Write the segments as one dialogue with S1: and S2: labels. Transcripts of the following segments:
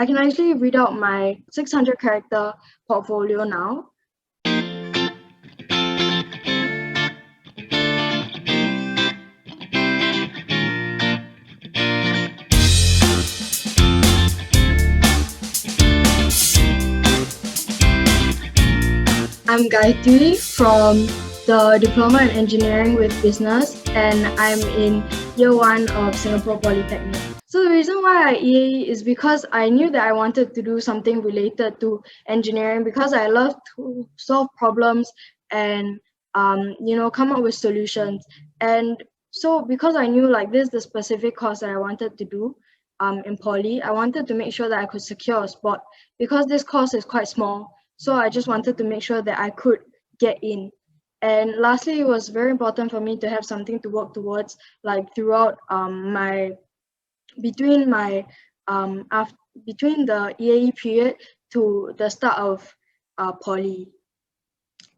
S1: I can actually read out my 600 character portfolio now. I'm Gayatri from the Diploma in Engineering with Business, and I'm in year one of Singapore Polytechnic. So the reason why I EAE is because I knew that I wanted to do something related to engineering because I love to solve problems and come up with solutions. And so because I knew like this is the specific course that I wanted to do in poly, I wanted to make sure that I could secure a spot because this course is quite small. So I just wanted to make sure that I could get in. And lastly, it was very important for me to have something to work towards, like throughout my between my after, between the EAE period to the start of poly.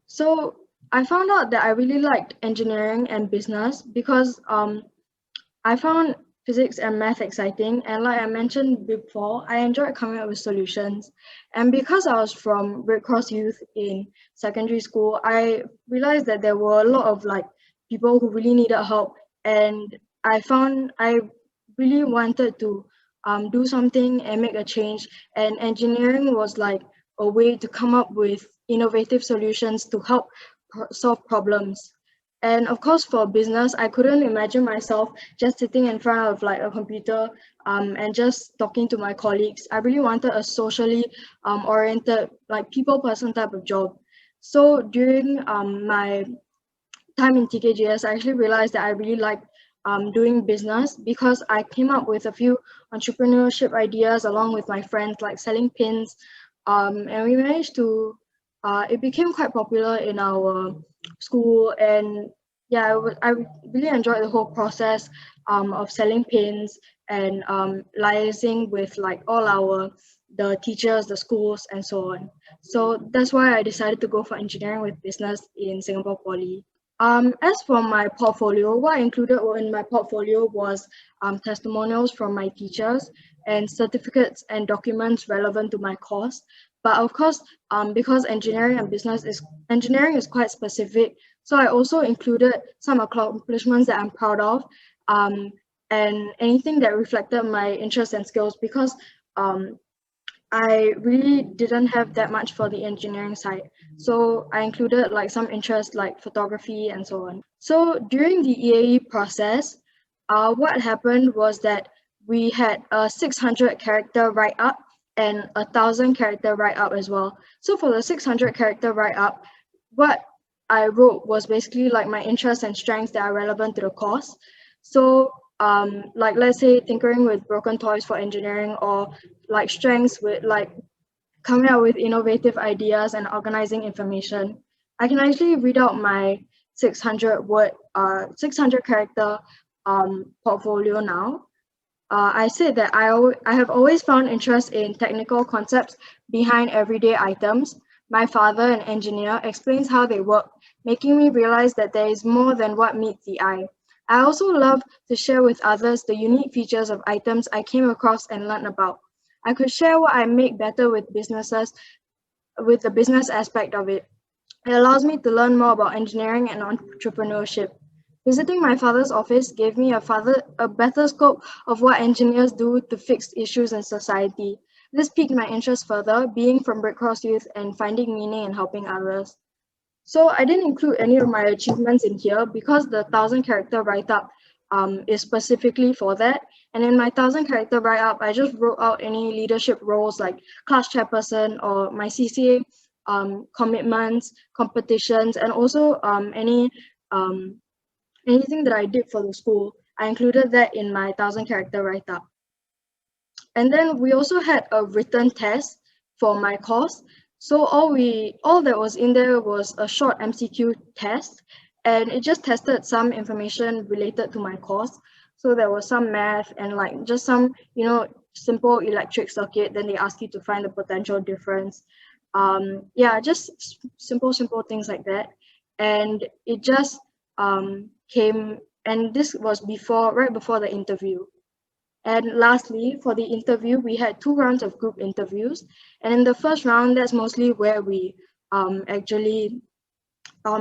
S1: So I found out that I really liked engineering and business because I found physics and math exciting, and like I mentioned before, I enjoyed coming up with solutions. And because I was from Red Cross Youth in secondary school, I realized that there were a lot of like people who really needed help, and I really wanted to do something and make a change. And engineering was like a way to come up with innovative solutions to help solve problems. And of course, for business, I couldn't imagine myself just sitting in front of like a computer and just talking to my colleagues. I really wanted a socially oriented, like people person type of job. So during my time in TKGS, I actually realized that I really liked doing business because I came up with a few entrepreneurship ideas along with my friends, like selling pins. And we managed to, it became quite popular in our school. And yeah, I really enjoyed the whole process of selling pins and liaising with like all the teachers, the schools, and so on. So that's why I decided to go for engineering with business in Singapore Poly. As for my portfolio, what I included in my portfolio was testimonials from my teachers and certificates and documents relevant to my course. But of course, because engineering is quite specific, so I also included some accomplishments that I'm proud of, um, and anything that reflected my interests and skills because um, I really didn't have that much for the engineering side. So I included like some interest like photography and so on. So during the EAE process, what happened was that we had a 600 character write-up and 1,000 character write-up as well. So for the 600 character write-up, what I wrote was basically like my interests and strengths that are relevant to the course. So like let's say tinkering with broken toys for engineering, or like strengths with like coming up with innovative ideas and organizing information. I can actually read out my 600 character portfolio now. I said that I have always found interest in technical concepts behind everyday items. My father, an engineer, explains how they work, making me realize that there is more than what meets the eye. I also love to share with others the unique features of items I came across and learned about. I could share what I make better with businesses, with the business aspect of it. It allows me to learn more about engineering and entrepreneurship. Visiting my father's office gave me a better scope of what engineers do to fix issues in society. This piqued my interest further, being from Red Cross Youth and finding meaning in helping others. So I didn't include any of my achievements in here because the 1,000 character write-up is specifically for that. And in my 1,000 character write-up, I just wrote out any leadership roles like class chairperson or my CCA commitments, competitions, and also um, anything that I did for the school. I included that in my 1,000 character write-up. And then we also had a written test for my course. So all that was in there was a short MCQ test, and it just tested some information related to my course. So there was some math and like just some, simple electric circuit. Then they ask you to find the potential difference. Yeah, just simple things like that. And it just came, and this was right before the interview. And lastly, for the interview, we had 2 rounds of group interviews. And in the first round, that's mostly where we actually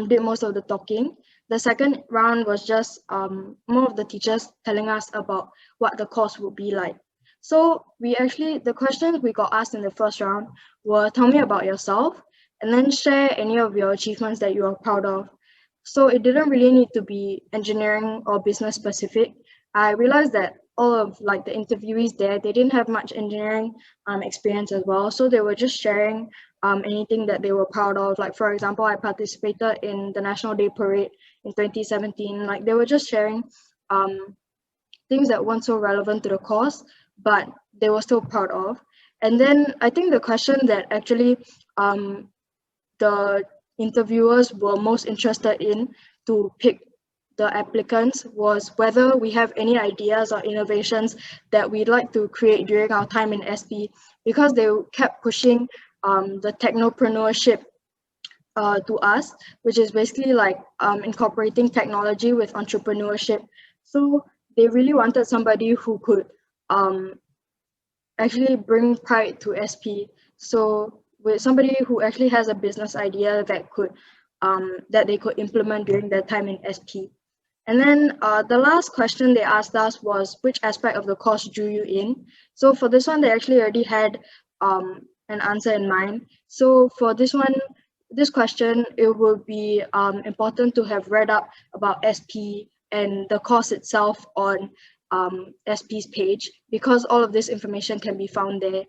S1: did most of the talking. The second round was just more of the teachers telling us about what the course would be like. So the questions we got asked in the first round were, tell me about yourself, and then share any of your achievements that you are proud of. So it didn't really need to be engineering or business specific. I realized that all of like the interviewees there, they didn't have much engineering experience as well. So they were just sharing anything that they were proud of. Like for example, I participated in the National Day Parade in 2017. Like they were just sharing things that weren't so relevant to the course, but they were still proud of. And then I think the question that actually the interviewers were most interested in to pick the applicants was whether we have any ideas or innovations that we'd like to create during our time in SP, because they kept pushing the technopreneurship to us, which is basically like incorporating technology with entrepreneurship. So they really wanted somebody who could um, actually bring pride to SP. So with somebody who actually has a business idea that they could implement during their time in SP. And then the last question they asked us was, which aspect of the course drew you in? So for this one, they actually already had an answer in mind. So for this question, it would be important to have read up about SP and the course itself on SP's page, because all of this information can be found there.